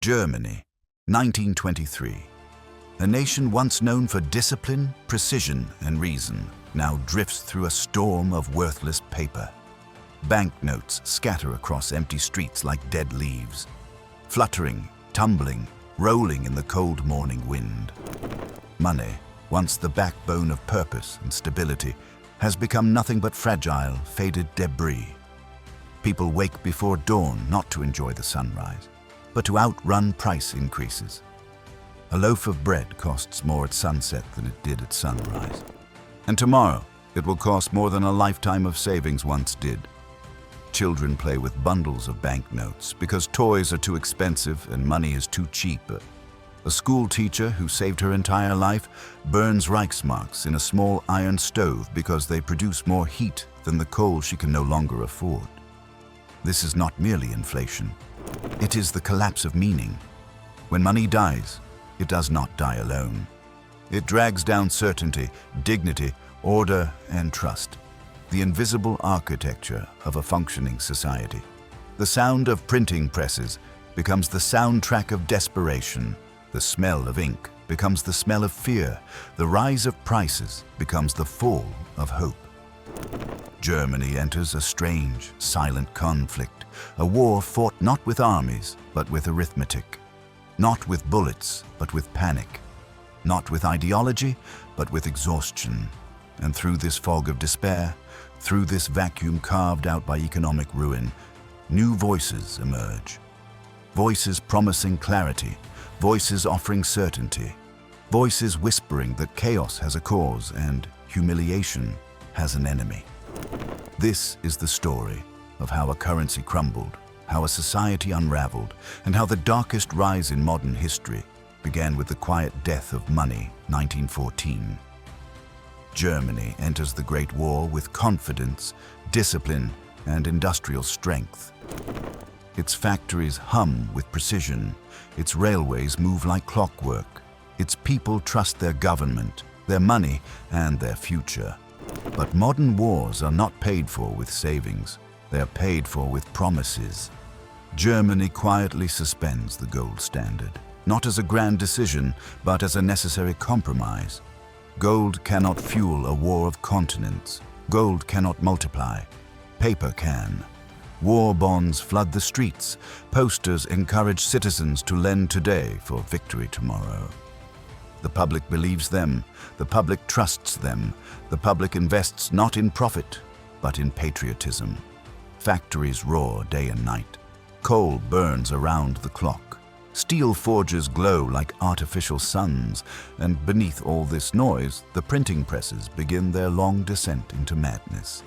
Germany, 1923. A nation once known for discipline, precision, and reason now drifts through a storm of worthless paper. Banknotes scatter across empty streets like dead leaves, fluttering, tumbling, rolling in the cold morning wind. Money, once the backbone of purpose and stability, has become nothing but fragile, faded debris. People wake before dawn not to enjoy the sunrise, but to outrun price increases. A loaf of bread costs more at sunset than it did at sunrise. And tomorrow, it will cost more than a lifetime of savings once did. Children play with bundles of banknotes because toys are too expensive and money is too cheap. A school teacher who saved her entire life burns Reichsmarks in a small iron stove because they produce more heat than the coal she can no longer afford. This is not merely inflation. It is the collapse of meaning. When money dies, it does not die alone. It drags down certainty, dignity, order, and trust, the invisible architecture of a functioning society. The sound of printing presses becomes the soundtrack of desperation. The smell of ink becomes the smell of fear. The rise of prices becomes the fall of hope. Germany enters a strange, silent conflict, a war fought not with armies, but with arithmetic. Not with bullets, but with panic. Not with ideology, but with exhaustion. And through this fog of despair, through this vacuum carved out by economic ruin, new voices emerge. Voices promising clarity, voices offering certainty, voices whispering that chaos has a cause and humiliation has an enemy. This is the story of how a currency crumbled, how a society unraveled, and how the darkest rise in modern history began with the quiet death of money, 1914. Germany enters the Great War with confidence, discipline, and industrial strength. Its factories hum with precision, its railways move like clockwork, its people trust their government, their money, and their future. But modern wars are not paid for with savings, they are paid for with promises. Germany quietly suspends the gold standard, not as a grand decision, but as a necessary compromise. Gold cannot fuel a war of continents. Gold cannot multiply. Paper can. War bonds flood the streets. Posters encourage citizens to lend today for victory tomorrow. The public believes them. The public trusts them. The public invests not in profit, but in patriotism. Factories roar day and night. Coal burns around the clock. Steel forges glow like artificial suns, and beneath all this noise, the printing presses begin their long descent into madness.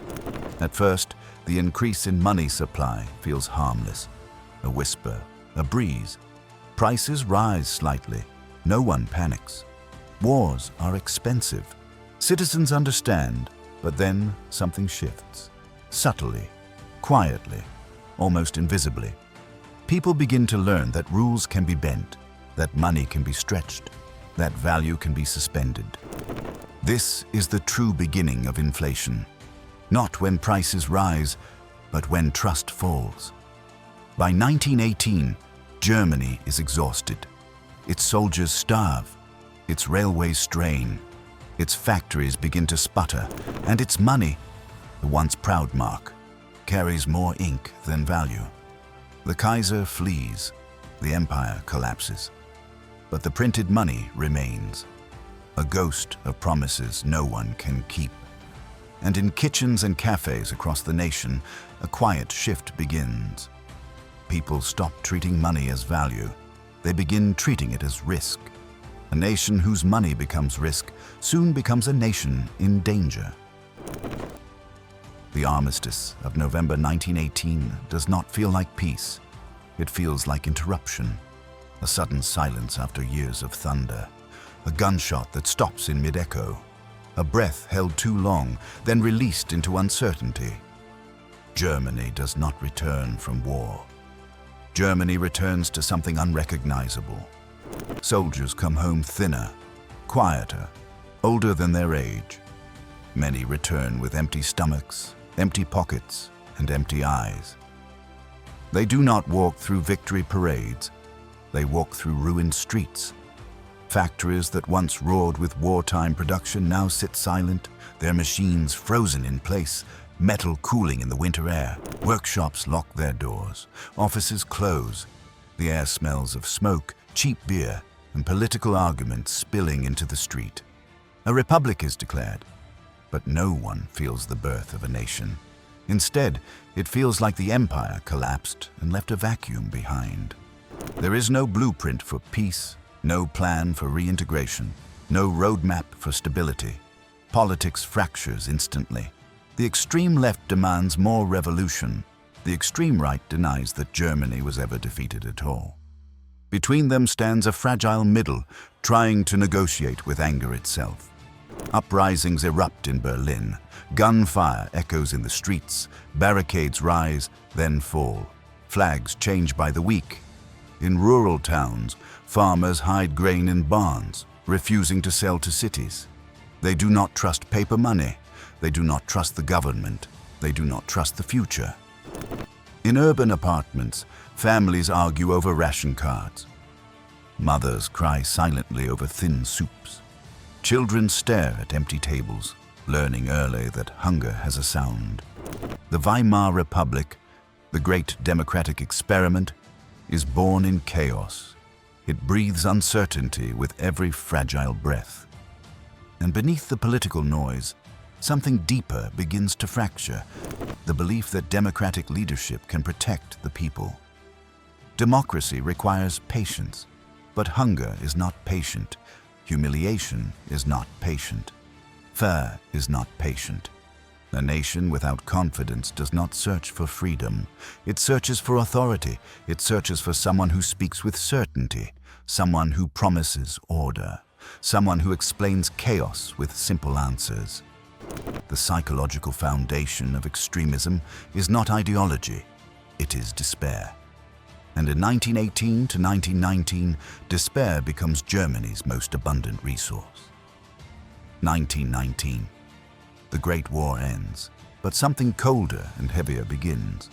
At first, the increase in money supply feels harmless. A whisper, a breeze. Prices rise slightly. No one panics. Wars are expensive. Citizens understand, but then something shifts. Subtly, quietly, almost invisibly. People begin to learn that rules can be bent, that money can be stretched, that value can be suspended. This is the true beginning of inflation. Not when prices rise, but when trust falls. By 1918, Germany is exhausted. Its soldiers starve, its railways strain, its factories begin to sputter, and its money, the once proud mark, carries more ink than value. The Kaiser flees, the empire collapses, but the printed money remains, a ghost of promises no one can keep. And in kitchens and cafes across the nation, a quiet shift begins. People stop treating money as value. They begin treating it as risk. A nation whose money becomes risk soon becomes a nation in danger. The armistice of November 1918 does not feel like peace. It feels like interruption, a sudden silence after years of thunder, a gunshot that stops in mid-echo, a breath held too long, then released into uncertainty. Germany does not return from war. Germany returns to something unrecognizable. Soldiers come home thinner, quieter, older than their age. Many return with empty stomachs, empty pockets, and empty eyes. They do not walk through victory parades. They walk through ruined streets. Factories that once roared with wartime production now sit silent, their machines frozen in place, metal cooling in the winter air. Workshops lock their doors. Offices close. The air smells of smoke, cheap beer, and political arguments spilling into the street. A republic is declared, but no one feels the birth of a nation. Instead, it feels like the empire collapsed and left a vacuum behind. There is no blueprint for peace, no plan for reintegration, no roadmap for stability. Politics fractures instantly. The extreme left demands more revolution. The extreme right denies that Germany was ever defeated at all. Between them stands a fragile middle, trying to negotiate with anger itself. Uprisings erupt in Berlin. Gunfire echoes in the streets. Barricades rise, then fall. Flags change by the week. In rural towns, farmers hide grain in barns, refusing to sell to cities. They do not trust paper money. They do not trust the government. They do not trust the future. In urban apartments, families argue over ration cards. Mothers cry silently over thin soups. Children stare at empty tables, learning early that hunger has a sound. The Weimar Republic, the great democratic experiment, is born in chaos. It breathes uncertainty with every fragile breath. And beneath the political noise, something deeper begins to fracture, the belief that democratic leadership can protect the people. Democracy requires patience, but hunger is not patient. Humiliation is not patient. Fear is not patient. A nation without confidence does not search for freedom. It searches for authority. It searches for someone who speaks with certainty, someone who promises order, someone who explains chaos with simple answers. The psychological foundation of extremism is not ideology, it is despair. And in 1918 to 1919, despair becomes Germany's most abundant resource. 1919. The Great War ends, but something colder and heavier begins.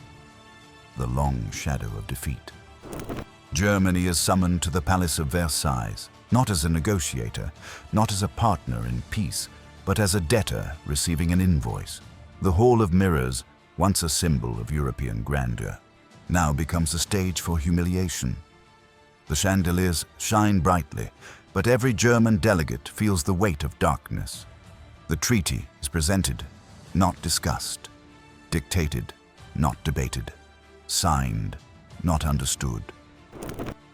The long shadow of defeat. Germany is summoned to the Palace of Versailles, not as a negotiator, not as a partner in peace, but as a debtor receiving an invoice. The Hall of Mirrors, once a symbol of European grandeur, now becomes a stage for humiliation. The chandeliers shine brightly, but every German delegate feels the weight of darkness. The treaty is presented, not discussed, dictated, not debated, signed, not understood.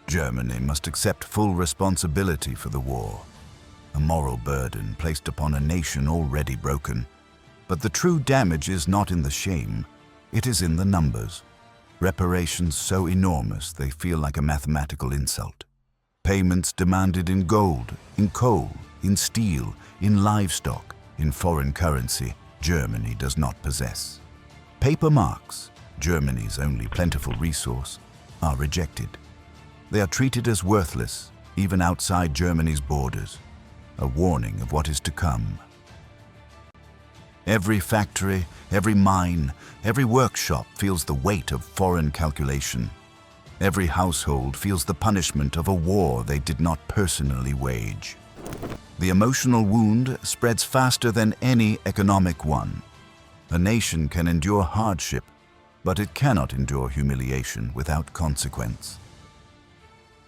Germany must accept full responsibility for the war, a moral burden placed upon a nation already broken. But the true damage is not in the shame, it is in the numbers. Reparations so enormous they feel like a mathematical insult. Payments demanded in gold, in coal, in steel, in livestock, in foreign currency Germany does not possess. Paper marks, Germany's only plentiful resource, are rejected. They are treated as worthless, even outside Germany's borders, a warning of what is to come. Every factory, every mine, every workshop feels the weight of foreign calculation. Every household feels the punishment of a war they did not personally wage. The emotional wound spreads faster than any economic one. A nation can endure hardship, but it cannot endure humiliation without consequence.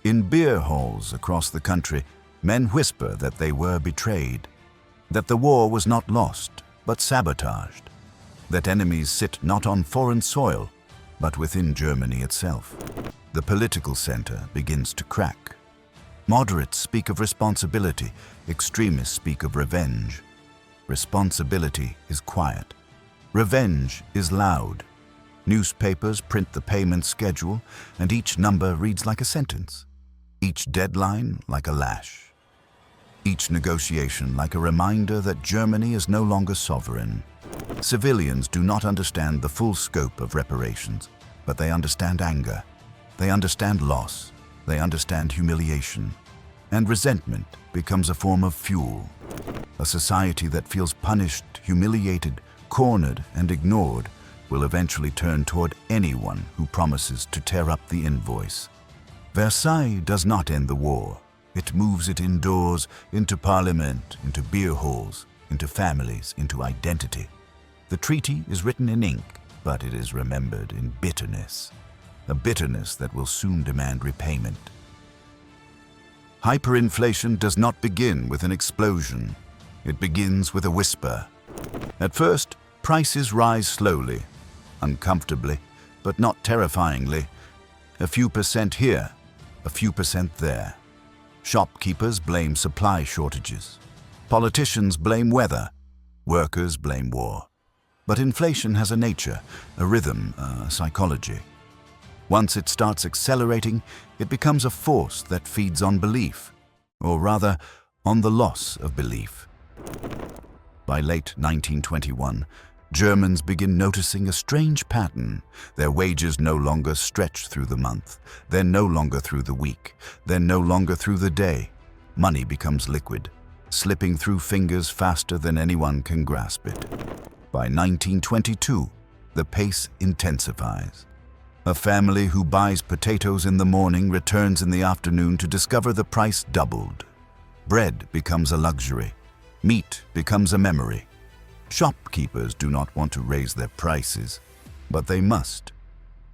In beer halls across the country, men whisper that they were betrayed, that the war was not lost, but sabotaged, that enemies sit not on foreign soil, but within Germany itself. The political center begins to crack. Moderates speak of responsibility, extremists speak of revenge. Responsibility is quiet. Revenge is loud. Newspapers print the payment schedule, and each number reads like a sentence. Each deadline like a lash. Each negotiation like a reminder that Germany is no longer sovereign. Civilians do not understand the full scope of reparations, but they understand anger. They understand loss. They understand humiliation. And resentment becomes a form of fuel. A society that feels punished, humiliated, cornered, and ignored will eventually turn toward anyone who promises to tear up the invoice. Versailles does not end the war. It moves it indoors, into parliament, into beer halls, into families, into identity. The treaty is written in ink, but it is remembered in bitterness, a bitterness that will soon demand repayment. Hyperinflation does not begin with an explosion. It begins with a whisper. At first, prices rise slowly, uncomfortably, but not terrifyingly. A few percent here, a few percent there. Shopkeepers blame supply shortages. Politicians blame weather. Workers blame war. But inflation has a nature, a rhythm, a psychology. Once it starts accelerating, it becomes a force that feeds on belief, or rather, on the loss of belief. By late 1921, Germans begin noticing a strange pattern. Their wages no longer stretch through the month, then no longer through the week, then no longer through the day. Money becomes liquid, slipping through fingers faster than anyone can grasp it. By 1922, the pace intensifies. A family who buys potatoes in the morning returns in the afternoon to discover the price doubled. Bread becomes a luxury. Meat becomes a memory. Shopkeepers do not want to raise their prices, but they must.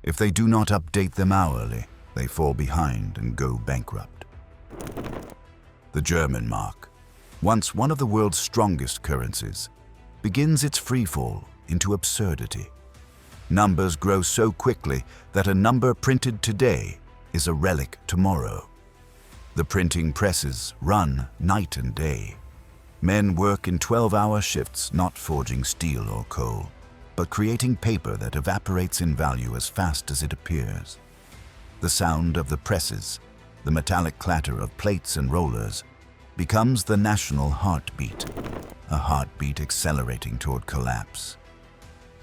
If they do not update them hourly, they fall behind and go bankrupt. The German mark, once one of the world's strongest currencies, begins its freefall into absurdity. Numbers grow so quickly that a number printed today is a relic tomorrow. The printing presses run night and day. Men work in 12-hour shifts, not forging steel or coal, but creating paper that evaporates in value as fast as it appears. The sound of the presses, the metallic clatter of plates and rollers, becomes the national heartbeat, a heartbeat accelerating toward collapse.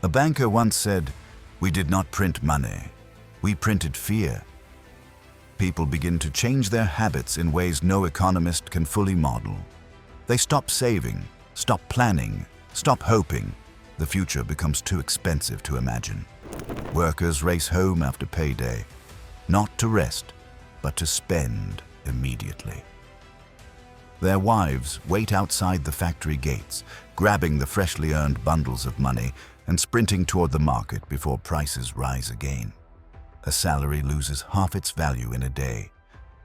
A banker once said, "We did not print money, we printed fear." People begin to change their habits in ways no economist can fully model. They stop saving, stop planning, stop hoping. The future becomes too expensive to imagine. Workers race home after payday, not to rest, but to spend immediately. Their wives wait outside the factory gates, grabbing the freshly earned bundles of money and sprinting toward the market before prices rise again. A salary loses half its value in a day,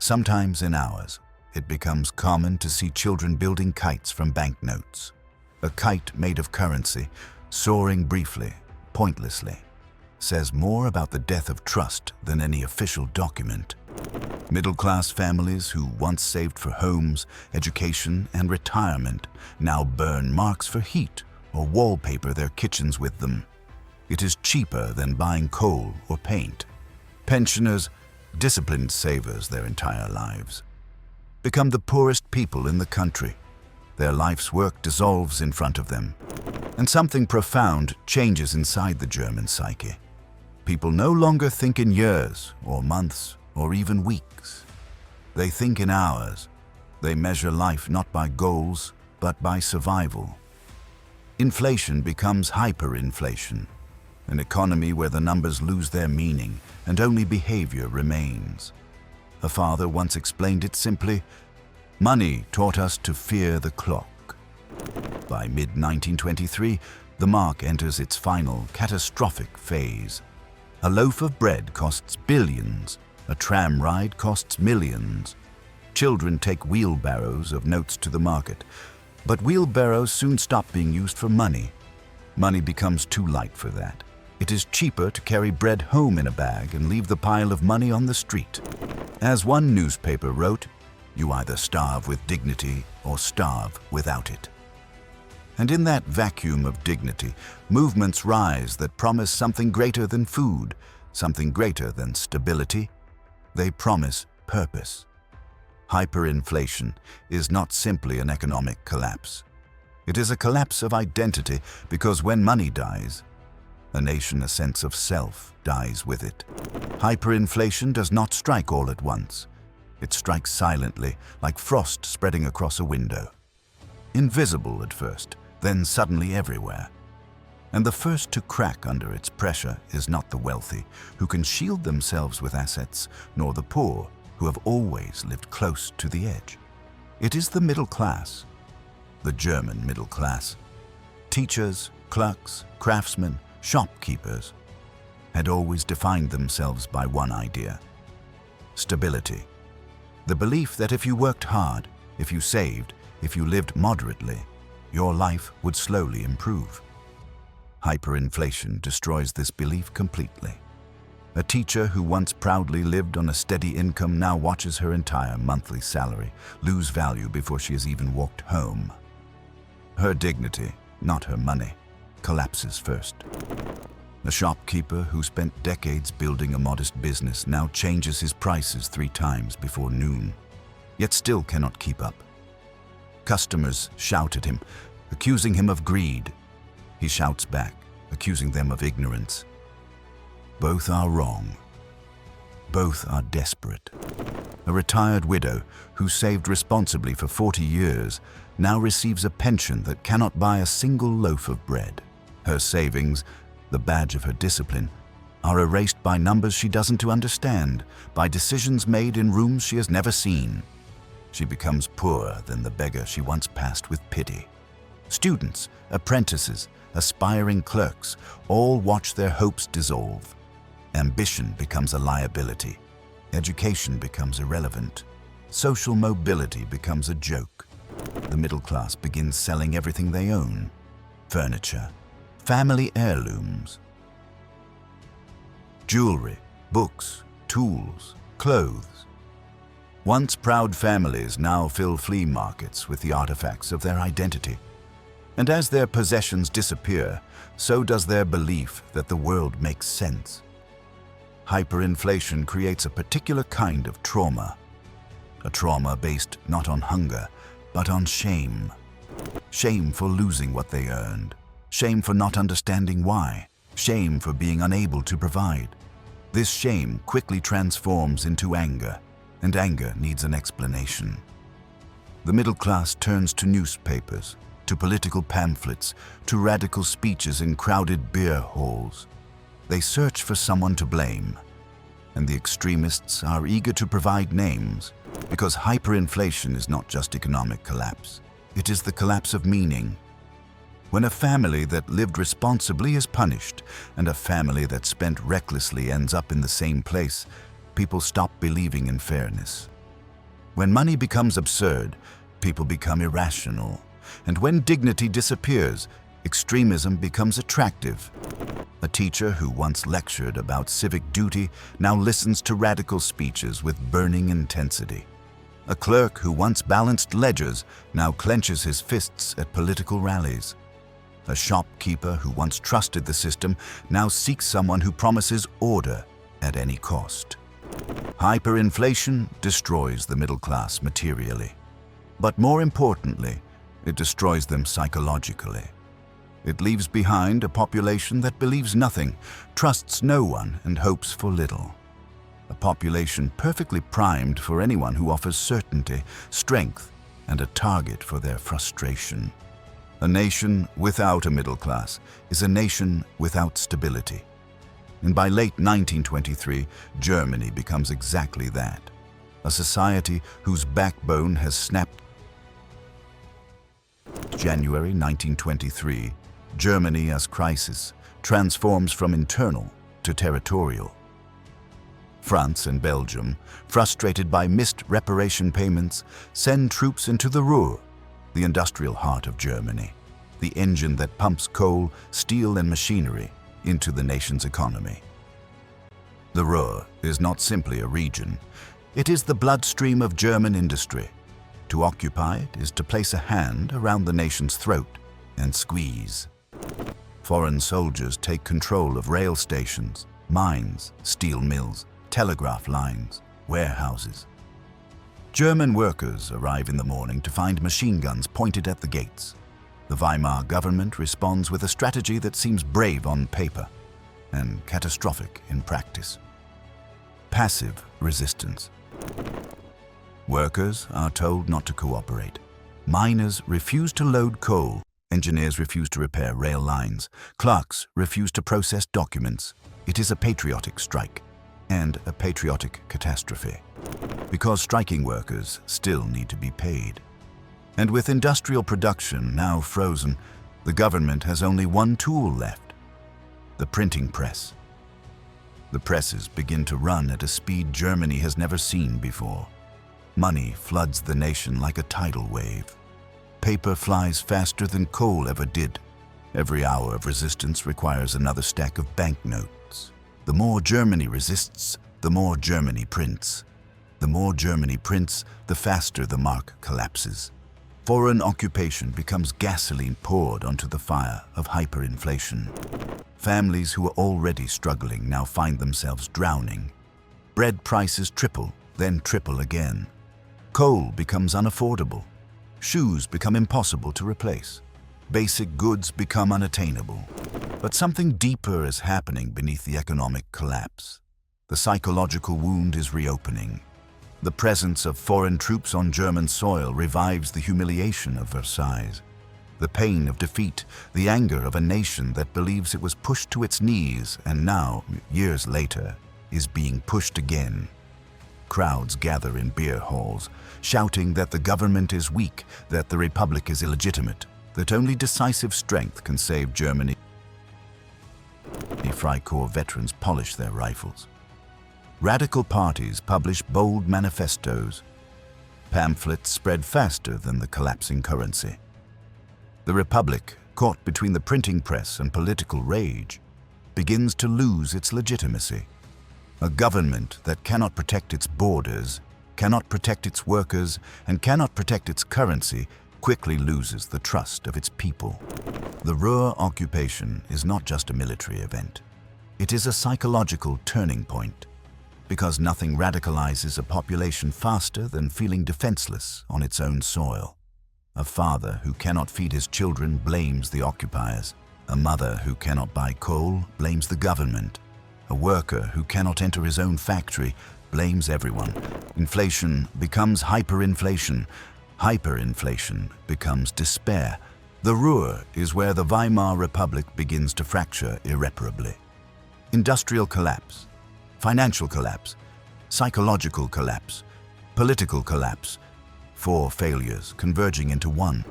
sometimes in hours. It becomes common to see children building kites from banknotes. A kite made of currency, soaring briefly, pointlessly, says more about the death of trust than any official document. Middle-class families who once saved for homes, education, and retirement now burn marks for heat or wallpaper their kitchens with them. It is cheaper than buying coal or paint. Pensioners, disciplined savers their entire lives, become the poorest people in the country. Their life's work dissolves in front of them, and something profound changes inside the German psyche. People no longer think in years or months or even weeks. They think in hours. They measure life not by goals, but by survival. Inflation becomes hyperinflation, an economy where the numbers lose their meaning and only behavior remains. A father once explained it simply, "Money taught us to fear the clock." By mid-1923, the mark enters its final, catastrophic phase. A loaf of bread costs billions, a tram ride costs millions. Children take wheelbarrows of notes to the market, but wheelbarrows soon stop being used for money. Money becomes too light for that. It is cheaper to carry bread home in a bag and leave the pile of money on the street. As one newspaper wrote, "You either starve with dignity or starve without it." And in that vacuum of dignity, movements rise that promise something greater than food, something greater than stability. They promise purpose. Hyperinflation is not simply an economic collapse. It is a collapse of identity, because when money dies, a nation, a sense of self, dies with it. Hyperinflation does not strike all at once. It strikes silently, like frost spreading across a window. Invisible at first, then suddenly everywhere. And the first to crack under its pressure is not the wealthy, who can shield themselves with assets, nor the poor, who have always lived close to the edge. It is the middle class, the German middle class. Teachers, clerks, craftsmen, shopkeepers had always defined themselves by one idea: stability. The belief that if you worked hard, if you saved, if you lived moderately, your life would slowly improve. Hyperinflation destroys this belief completely. A teacher who once proudly lived on a steady income now watches her entire monthly salary lose value before she has even walked home. Her dignity, not her money, collapses first. A shopkeeper who spent decades building a modest business now changes his prices 3 times before noon, yet still cannot keep up. Customers shout at him, accusing him of greed. He shouts back, accusing them of ignorance. Both are wrong. Both are desperate. A retired widow who saved responsibly for 40 years now receives a pension that cannot buy a single loaf of bread. Her savings, the badge of her discipline, are erased by numbers she doesn't understand, by decisions made in rooms she has never seen. She becomes poorer than the beggar she once passed with pity. Students, apprentices, aspiring clerks all watch their hopes dissolve. Ambition becomes a liability. Education becomes irrelevant. Social mobility becomes a joke. The middle class begins selling everything they own: furniture, family heirlooms, jewelry, books, tools, clothes. Once proud families now fill flea markets with the artifacts of their identity. And as their possessions disappear, so does their belief that the world makes sense. Hyperinflation creates a particular kind of trauma. A trauma based not on hunger, but on shame. Shame for losing what they earned. Shame for not understanding why. Shame for being unable to provide. This shame quickly transforms into anger, and anger needs an explanation. The middle class turns to newspapers, to political pamphlets, to radical speeches in crowded beer halls. They search for someone to blame, and the extremists are eager to provide names, because hyperinflation is not just economic collapse. It is the collapse of meaning. When a family that lived responsibly is punished, and a family that spent recklessly ends up in the same place, people stop believing in fairness. When money becomes absurd, people become irrational. And when dignity disappears, extremism becomes attractive. A teacher who once lectured about civic duty now listens to radical speeches with burning intensity. A clerk who once balanced ledgers now clenches his fists at political rallies. A shopkeeper who once trusted the system now seeks someone who promises order at any cost. Hyperinflation destroys the middle class materially. But more importantly, it destroys them psychologically. It leaves behind a population that believes nothing, trusts no one, and hopes for little. A population perfectly primed for anyone who offers certainty, strength, and a target for their frustration. A nation without a middle class is a nation without stability. And by late 1923, Germany becomes exactly that. A society whose backbone has snapped. January 1923, Germany as crisis transforms from internal to territorial. France and Belgium, frustrated by missed reparation payments, send troops into the Ruhr, the industrial heart of Germany, the engine that pumps coal, steel, and machinery into the nation's economy. The Ruhr is not simply a region. It is the bloodstream of German industry. To occupy it is to place a hand around the nation's throat and squeeze. Foreign soldiers take control of rail stations, mines, steel mills, telegraph lines, warehouses. German workers arrive in the morning to find machine guns pointed at the gates. The Weimar government responds with a strategy that seems brave on paper and catastrophic in practice. Passive resistance. Workers are told not to cooperate. Miners refuse to load coal. Engineers refuse to repair rail lines. Clerks refuse to process documents. It is a patriotic strike. and a patriotic catastrophe, because striking workers still need to be paid. And with industrial production now frozen, the government has only one tool left: the printing press. The presses begin to run at a speed Germany has never seen before. Money floods the nation like a tidal wave. Paper flies faster than coal ever did. Every hour of resistance requires another stack of banknotes. The more Germany resists, the more Germany prints. The more Germany prints, the faster the mark collapses. Foreign occupation becomes gasoline poured onto the fire of hyperinflation. Families who are already struggling now find themselves drowning. Bread prices triple, then triple again. Coal becomes unaffordable. Shoes become impossible to replace. Basic goods become unattainable. But something deeper is happening beneath the economic collapse. The psychological wound is reopening. The presence of foreign troops on German soil revives the humiliation of Versailles. The pain of defeat, the anger of a nation that believes it was pushed to its knees and now, years later, is being pushed again. Crowds gather in beer halls, shouting that the government is weak, that the republic is illegitimate, that only decisive strength can save Germany. Freikorps veterans polish their rifles. Radical parties publish bold manifestos. Pamphlets spread faster than the collapsing currency. The republic, caught between the printing press and political rage, begins to lose its legitimacy. A government that cannot protect its borders, cannot protect its workers, and cannot protect its currency quickly loses the trust of its people. The Ruhr occupation is not just a military event. It is a psychological turning point, because nothing radicalizes a population faster than feeling defenseless on its own soil. A father who cannot feed his children blames the occupiers. A mother who cannot buy coal blames the government. A worker who cannot enter his own factory blames everyone. Inflation becomes hyperinflation. Hyperinflation becomes despair. The Ruhr is where the Weimar Republic begins to fracture irreparably. Industrial collapse, financial collapse, psychological collapse, political collapse. 4 failures converging into one.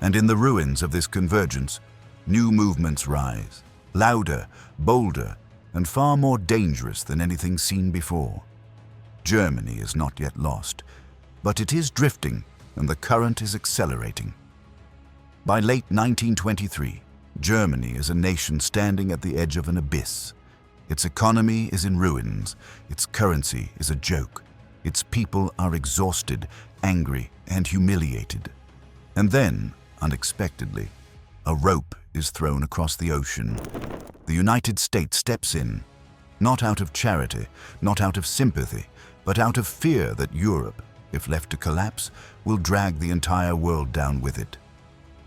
And in the ruins of this convergence, new movements rise, louder, bolder, and far more dangerous than anything seen before. Germany is not yet lost, but it is drifting, and the current is accelerating. By late 1923, Germany is a nation standing at the edge of an abyss. Its economy is in ruins, its currency is a joke, its people are exhausted, angry, and humiliated. And then, unexpectedly, a rope is thrown across the ocean. The United States steps in, not out of charity, not out of sympathy, but out of fear that Europe, if left to collapse, will drag the entire world down with it.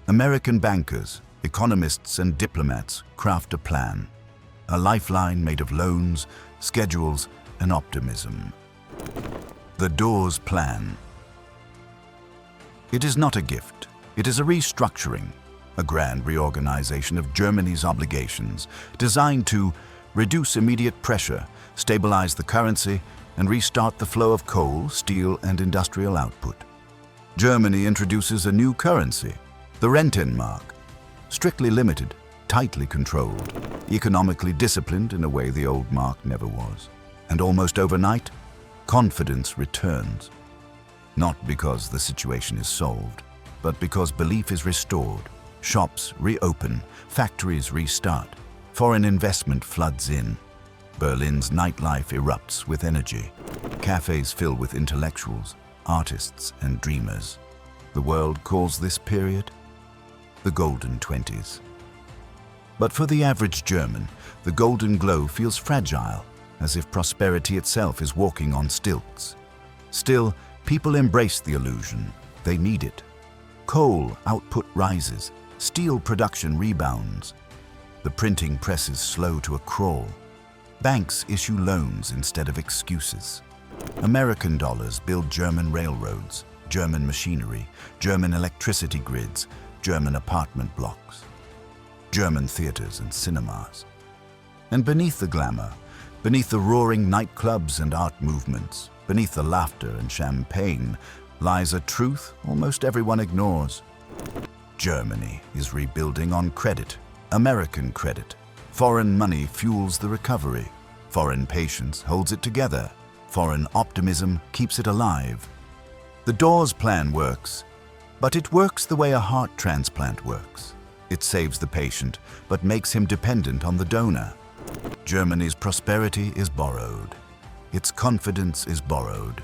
American bankers, economists, and diplomats craft a plan, a lifeline made of loans, schedules, and optimism. The Dawes Plan. It is not a gift. It is a restructuring, a grand reorganization of Germany's obligations, designed to reduce immediate pressure, stabilize the currency, and restart the flow of coal, steel, and industrial output. Germany introduces a new currency, the Rentenmark, strictly limited, tightly controlled, economically disciplined in a way the old mark never was. And almost overnight, confidence returns. Not because the situation is solved, but because belief is restored. Shops reopen, factories restart, foreign investment floods in. Berlin's nightlife erupts with energy. Cafes fill with intellectuals, artists, and dreamers. The world calls this period the Golden Twenties. But for the average German, the golden glow feels fragile, as if prosperity itself is walking on stilts. Still, people embrace the illusion. They need it. Coal output rises, steel production rebounds. The printing press is slow to a crawl. Banks issue loans instead of excuses. American dollars build German railroads, German machinery, German electricity grids, German apartment blocks, German theaters and cinemas. And beneath the glamour, Beneath the roaring nightclubs and art movements, beneath the laughter and champagne, lies a truth almost everyone ignores. Germany is rebuilding on credit, American credit. Foreign money fuels the recovery. Foreign patience holds it together. Foreign optimism keeps it alive. The Dawes plan works, but it works the way a heart transplant works. It saves the patient, but makes him dependent on the donor. Germany's prosperity is borrowed. Its confidence is borrowed.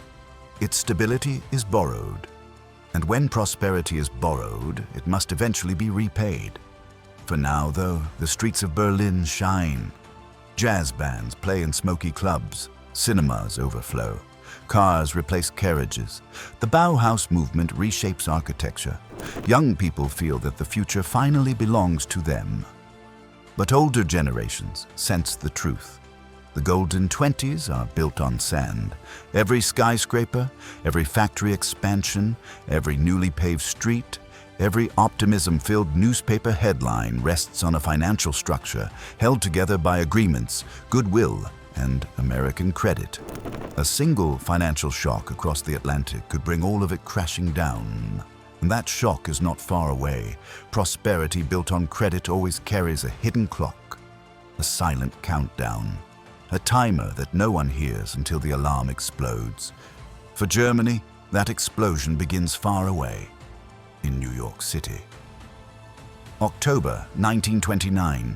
Its stability is borrowed. And when prosperity is borrowed, it must eventually be repaid. For now, though, the streets of Berlin shine. Jazz bands play in smoky clubs. Cinemas overflow. Cars replace carriages. The Bauhaus movement reshapes architecture. Young people feel that the future finally belongs to them. But older generations sense the truth. The golden 20s are built on sand. Every skyscraper, every factory expansion, every newly paved street, every optimism-filled newspaper headline rests on a financial structure held together by agreements, goodwill, and American credit. A single financial shock across the Atlantic could bring all of it crashing down. And that shock is not far away. Prosperity built on credit always carries a hidden clock, a silent countdown, a timer that no one hears until the alarm explodes. For Germany, that explosion begins far away, in New York City. October 1929.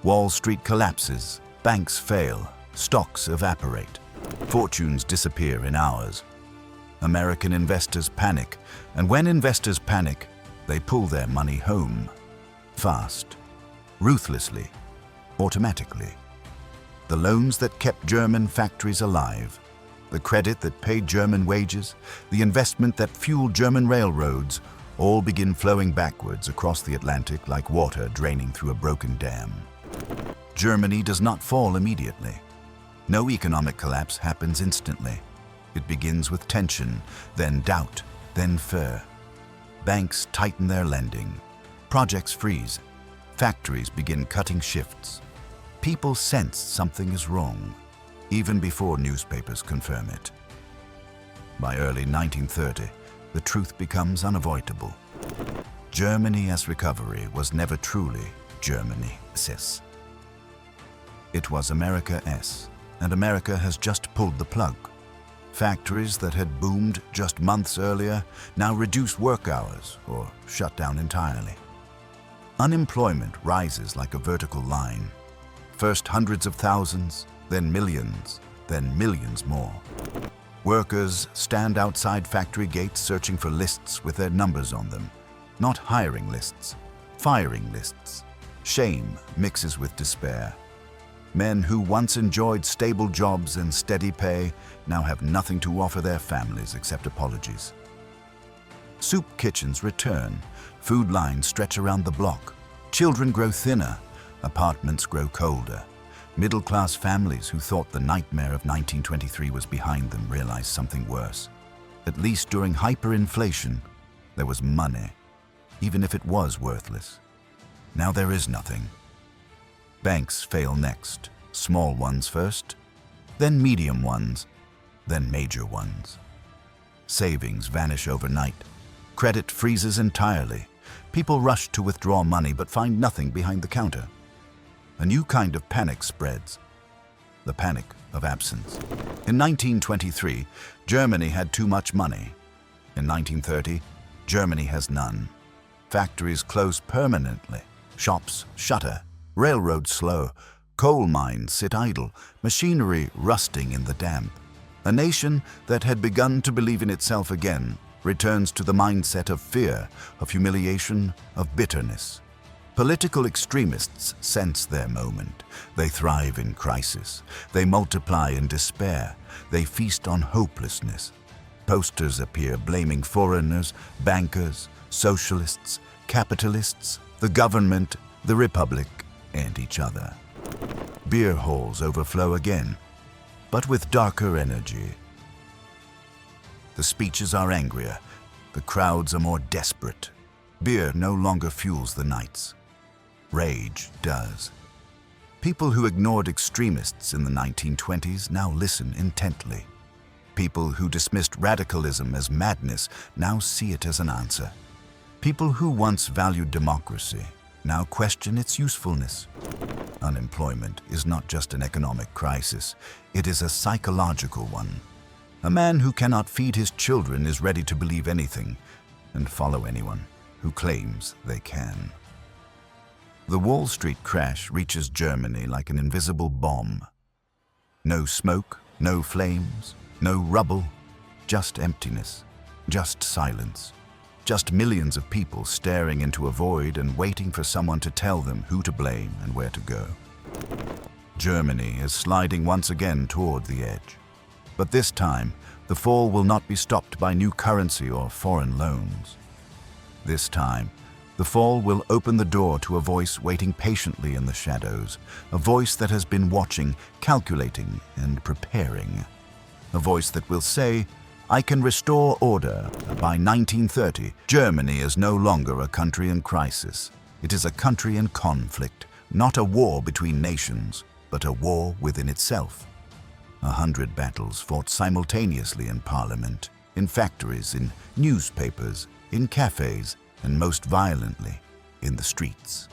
Wall Street collapses. Banks fail, stocks evaporate, fortunes disappear in hours. American investors panic, and when investors panic, they pull their money home. Fast, ruthlessly, automatically. The loans that kept German factories alive, the credit that paid German wages, the investment that fueled German railroads, all begin flowing backwards across the Atlantic like water draining through a broken dam. Germany does not fall immediately. No economic collapse happens instantly. It begins with tension, then doubt, then fear. Banks tighten their lending. Projects freeze. Factories begin cutting shifts. People sense something is wrong, even before newspapers confirm it. By early 1930, the truth becomes unavoidable. Germany as recovery was never truly Germany sis. It was America-S, and America has just pulled the plug. Factories that had boomed just months earlier now reduce work hours or shut down entirely. Unemployment rises like a vertical line. First hundreds of thousands, then millions more. Workers stand outside factory gates searching for lists with their numbers on them. Not hiring lists, firing lists. Shame mixes with despair. Men who once enjoyed stable jobs and steady pay now have nothing to offer their families except apologies. Soup kitchens return, food lines stretch around the block, children grow thinner, apartments grow colder. Middle-class families who thought the nightmare of 1923 was behind them realize something worse. At least during hyperinflation, there was money, even if it was worthless. Now there is nothing. Banks fail next, small ones first, then medium ones, then major ones. Savings vanish overnight. Credit freezes entirely. People rush to withdraw money but find nothing behind the counter. A new kind of panic spreads, the panic of absence. In 1923, Germany had too much money. In 1930, Germany has none. Factories close permanently, shops shutter, railroads slow, coal mines sit idle, machinery rusting in the damp. A nation that had begun to believe in itself again returns to the mindset of fear, of humiliation, of bitterness. Political extremists sense their moment. They thrive in crisis. They multiply in despair. They feast on hopelessness. Posters appear blaming foreigners, bankers, socialists, capitalists, the government, the republic, and each other. Beer halls overflow again, but with darker energy. The speeches are angrier. The crowds are more desperate. Beer no longer fuels the nights. Rage does. People who ignored extremists in the 1920s now listen intently. People who dismissed radicalism as madness now see it as an answer. People who once valued democracy now question its usefulness. Unemployment is not just an economic crisis, it is a psychological one. A man who cannot feed his children is ready to believe anything and follow anyone who claims they can. The Wall Street crash reaches Germany like an invisible bomb. No smoke, no flames, no rubble, just emptiness, just silence, just millions of people staring into a void and waiting for someone to tell them who to blame and where to go. Germany is sliding once again toward the edge. But this time, the fall will not be stopped by new currency or foreign loans. This time, the fall will open the door to a voice waiting patiently in the shadows, a voice that has been watching, calculating, and preparing. A voice that will say, "I can restore order." By 1930, Germany is no longer a country in crisis. It is a country in conflict, not a war between nations, but a war within itself. 100 battles fought simultaneously in parliament, in factories, in newspapers, in cafes, and most violently, in the streets.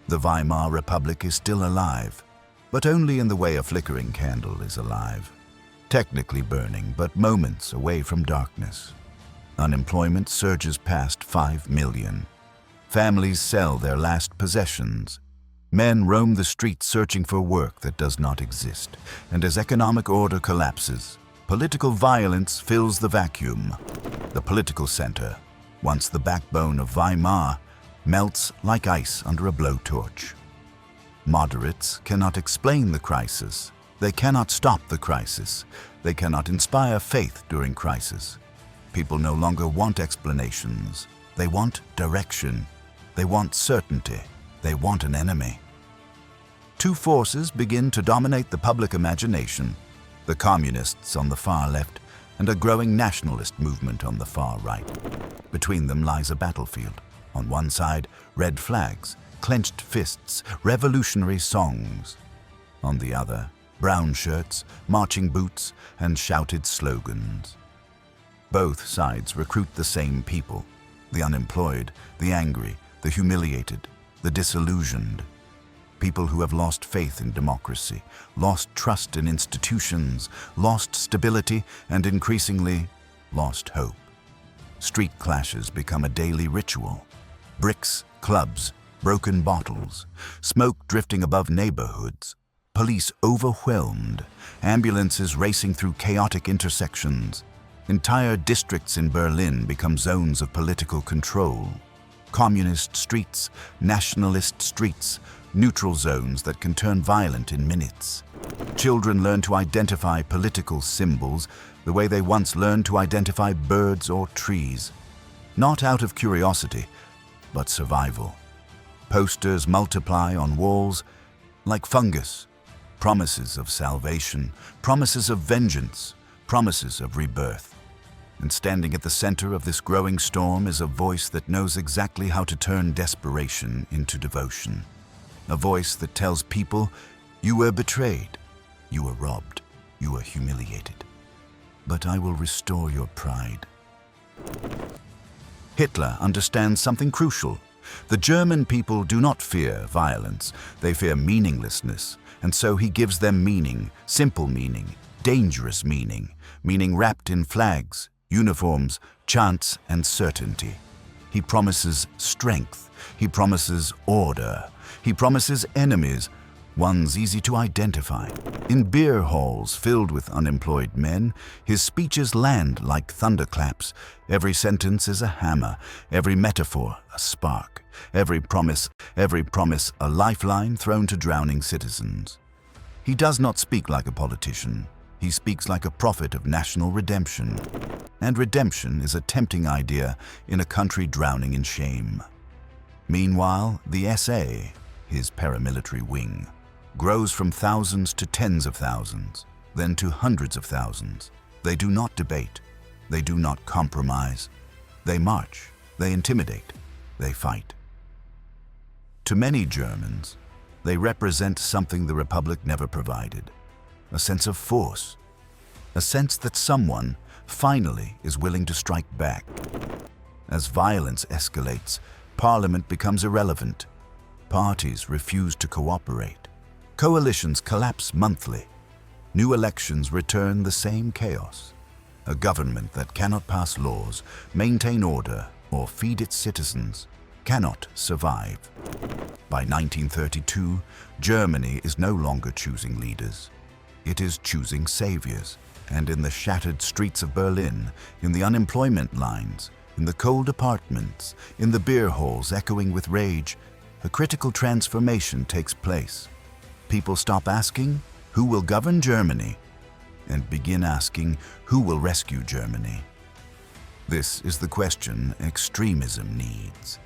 The Weimar Republic is still alive, but only in the way a flickering candle is alive. Technically burning, but moments away from darkness. Unemployment surges past 5 million. Families sell their last possessions. Men roam the streets searching for work that does not exist. And as economic order collapses, political violence fills the vacuum. The political center, once the backbone of Weimar, melts like ice under a blowtorch. Moderates cannot explain the crisis. They cannot stop the crisis. They cannot inspire faith during crisis. People no longer want explanations. They want direction. They want certainty. They want an enemy. Two forces begin to dominate the public imagination: the communists on the far left and a growing nationalist movement on the far right. Between them lies a battlefield. On one side, red flags, clenched fists, revolutionary songs. On the other, brown shirts, marching boots, and shouted slogans. Both sides recruit the same people: the unemployed, the angry, the humiliated, the disillusioned. People who have lost faith in democracy, lost trust in institutions, lost stability, and increasingly lost hope. Street clashes become a daily ritual. Bricks, clubs, broken bottles, smoke drifting above neighborhoods, police overwhelmed, ambulances racing through chaotic intersections. Entire districts in Berlin become zones of political control. Communist streets, nationalist streets, neutral zones that can turn violent in minutes. Children learn to identify political symbols the way they once learned to identify birds or trees. Not out of curiosity, but survival. Posters multiply on walls like fungus. Promises of salvation, promises of vengeance, promises of rebirth. And standing at the center of this growing storm is a voice that knows exactly how to turn desperation into devotion. A voice that tells people, "You were betrayed, you were robbed, you were humiliated. But I will restore your pride." Hitler understands something crucial. The German people do not fear violence, they fear meaninglessness, and so he gives them meaning, simple meaning, dangerous meaning, meaning wrapped in flags, uniforms, chants, and certainty. He promises strength, he promises order, he promises enemies, ones easy to identify. In beer halls filled with unemployed men, his speeches land like thunderclaps. Every sentence is a hammer, every metaphor a spark, every promise a lifeline thrown to drowning citizens. He does not speak like a politician. He speaks like a prophet of national redemption. And redemption is a tempting idea in a country drowning in shame. Meanwhile, the SA, his paramilitary wing, grows from thousands to tens of thousands, then to hundreds of thousands. They do not debate. They do not compromise. They march. They intimidate. They fight. To many Germans, They represent something the Republic never provided: a sense of force, a sense that someone finally is willing to strike back. As violence escalates, Parliament becomes irrelevant. Parties refuse to cooperate. Coalitions collapse monthly. New elections return the same chaos. A government that cannot pass laws, maintain order, or feed its citizens cannot survive. By 1932, Germany is no longer choosing leaders. It is choosing saviors. And in the shattered streets of Berlin, in the unemployment lines, in the cold apartments, in the beer halls echoing with rage, a critical transformation takes place. People stop asking, "Who will govern Germany?" and begin asking, "Who will rescue Germany?" This is the question extremism needs.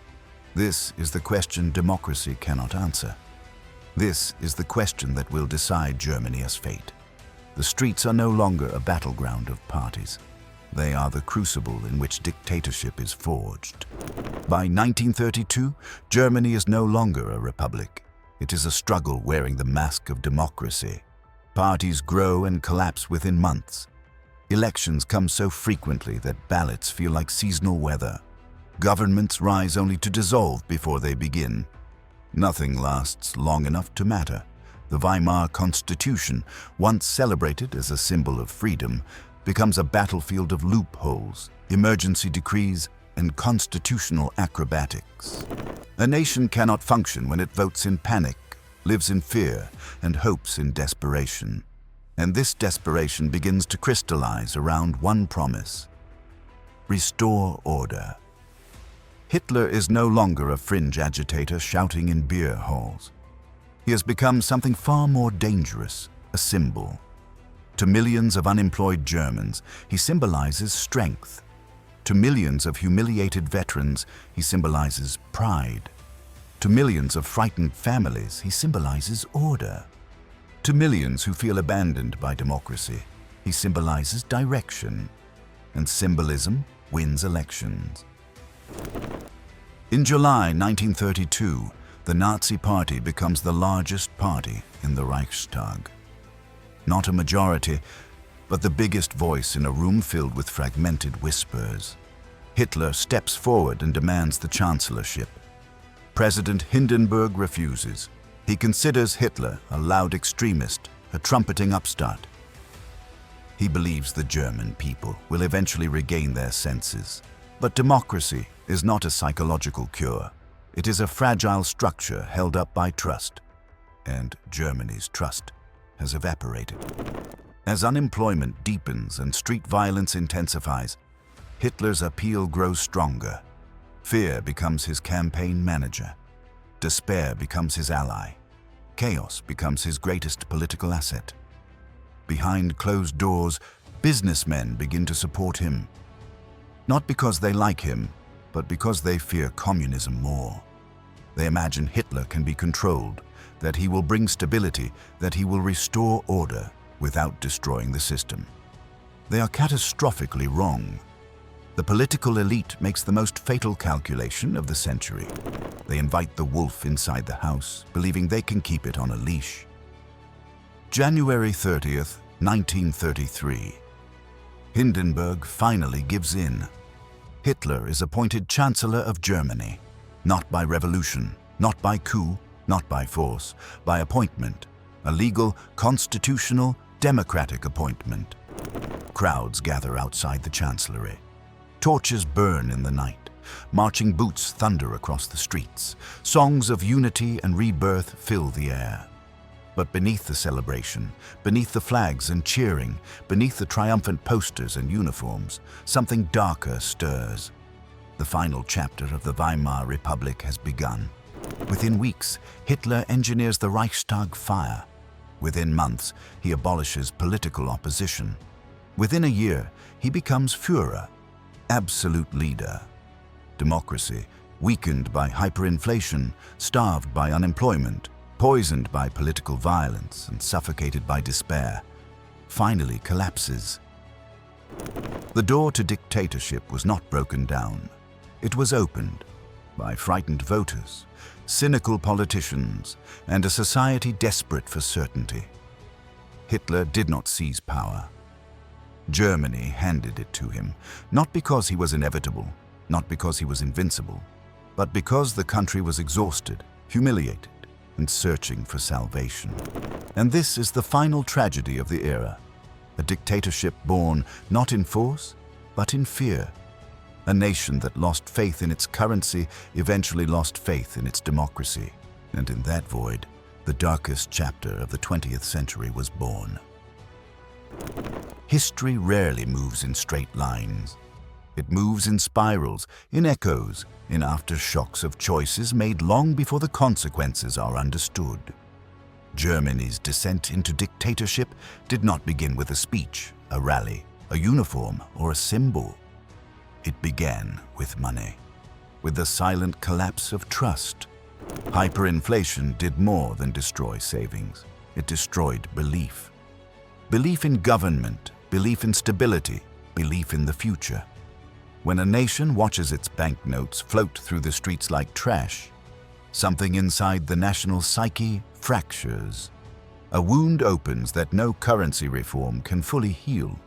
This is the question democracy cannot answer. This is the question that will decide Germany's fate. The streets are no longer a battleground of parties. They are the crucible in which dictatorship is forged. By 1932, Germany is no longer a republic. It is a struggle wearing the mask of democracy. Parties grow and collapse within months. Elections come so frequently that ballots feel like seasonal weather. Governments rise only to dissolve before they begin. Nothing lasts long enough to matter. The Weimar Constitution, once celebrated as a symbol of freedom, becomes a battlefield of loopholes, emergency decrees, and constitutional acrobatics. A nation cannot function when it votes in panic, lives in fear, and hopes in desperation. And this desperation begins to crystallize around one promise: restore order. Hitler is no longer a fringe agitator shouting in beer halls. He has become something far more dangerous, a symbol. To millions of unemployed Germans, he symbolizes strength. To millions of humiliated veterans, he symbolizes pride. To millions of frightened families, he symbolizes order. To millions who feel abandoned by democracy, he symbolizes direction. And symbolism wins elections. In July 1932, the Nazi Party becomes the largest party in the Reichstag. Not a majority, but the biggest voice in a room filled with fragmented whispers. Hitler steps forward and demands the chancellorship. President Hindenburg refuses. He considers Hitler a loud extremist, a trumpeting upstart. He believes the German people will eventually regain their senses. But democracy is not a psychological cure. It is a fragile structure held up by trust. And Germany's trust has evaporated. As unemployment deepens and street violence intensifies, Hitler's appeal grows stronger. Fear becomes his campaign manager. Despair becomes his ally. Chaos becomes his greatest political asset. Behind closed doors, businessmen begin to support him. Not because they like him, but because they fear communism more. They imagine Hitler can be controlled, that he will bring stability, that he will restore order without destroying the system. They are catastrophically wrong. The political elite makes the most fatal calculation of the century. They invite the wolf inside the house, believing they can keep it on a leash. January 30th, 1933. Hindenburg finally gives in. Hitler is appointed Chancellor of Germany, not by revolution, not by coup, not by force, by appointment, a legal, constitutional, democratic appointment. Crowds gather outside the chancellery. Torches burn in the night. Marching boots thunder across the streets. Songs of unity and rebirth fill the air. But beneath the celebration, beneath the flags and cheering, beneath the triumphant posters and uniforms, something darker stirs. The final chapter of the Weimar Republic has begun. Within weeks, Hitler engineers the Reichstag fire. Within months, he abolishes political opposition. Within a year, he becomes Führer, absolute leader. Democracy, weakened by hyperinflation, starved by unemployment, poisoned by political violence and suffocated by despair, finally collapses. The door to dictatorship was not broken down. It was opened. by frightened voters, cynical politicians, and a society desperate for certainty. Hitler did not seize power. Germany handed it to him, not because he was inevitable, not because he was invincible, but because the country was exhausted, humiliated, and searching for salvation. And this is the final tragedy of the era, a dictatorship born not in force, but in fear. A nation that lost faith in its currency eventually lost faith in its democracy. And in that void, the darkest chapter of the 20th century was born. History rarely moves in straight lines. It moves in spirals, in echoes, in aftershocks of choices made long before the consequences are understood. Germany's descent into dictatorship did not begin with a speech, a rally, a uniform, or a symbol. It began with money, with the silent collapse of trust. Hyperinflation did more than destroy savings. It destroyed belief. Belief in government, belief in stability, belief in the future. When a nation watches its banknotes float through the streets like trash, something inside the national psyche fractures. A wound opens that no currency reform can fully heal.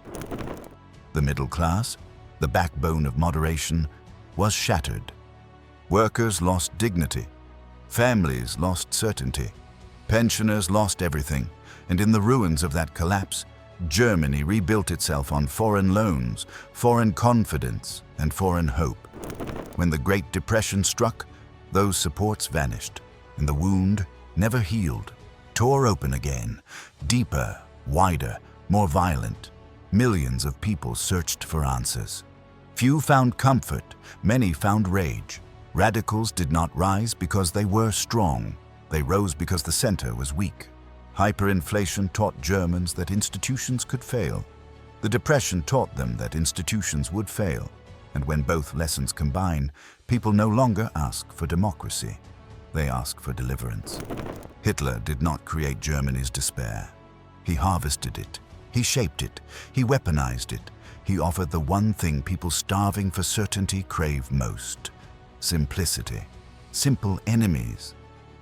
The middle class, the backbone of moderation, was shattered. Workers lost dignity. Families lost certainty. Pensioners lost everything. And in the ruins of that collapse, Germany rebuilt itself on foreign loans, foreign confidence, and foreign hope. When the Great Depression struck, those supports vanished, and the wound, never healed, tore open again, deeper, wider, more violent. Millions of people searched for answers. Few found comfort, many found rage. Radicals did not rise because they were strong. They rose because the center was weak. Hyperinflation taught Germans that institutions could fail. The Depression taught them that institutions would fail. And when both lessons combine, people no longer ask for democracy. They ask for deliverance. Hitler did not create Germany's despair. He harvested it. He shaped it. He weaponized it. He offered the one thing people starving for certainty crave most: simplicity. Simple enemies.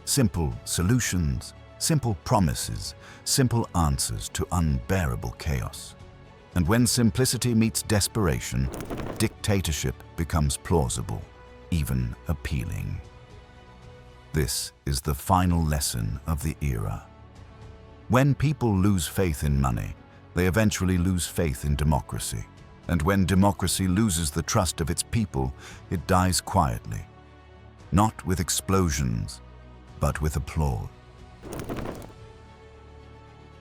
Simple solutions. Simple promises. Simple answers to unbearable chaos. And when simplicity meets desperation, dictatorship becomes plausible, even appealing. This is the final lesson of the era. When people lose faith in money, they eventually lose faith in democracy. And when democracy loses the trust of its people, it dies quietly. Not with explosions, but with applause.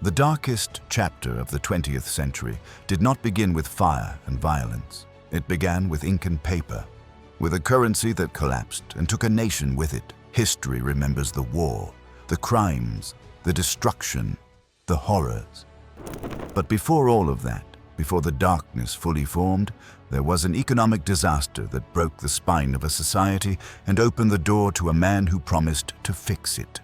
The darkest chapter of the 20th century did not begin with fire and violence. It began with ink and paper, with a currency that collapsed and took a nation with it. History remembers the war, the crimes, the destruction, the horrors. But before all of that, before the darkness fully formed, there was an economic disaster that broke the spine of a society and opened the door to a man who promised to fix it.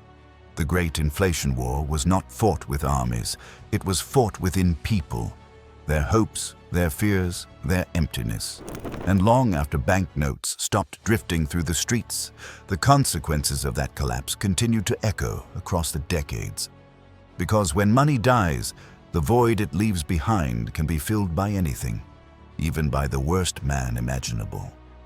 The Great Inflation War was not fought with armies. It was fought within people, their hopes, their fears, their emptiness. And long after banknotes stopped drifting through the streets, the consequences of that collapse continued to echo across the decades. Because when money dies, the void it leaves behind can be filled by anything, even by the worst man imaginable.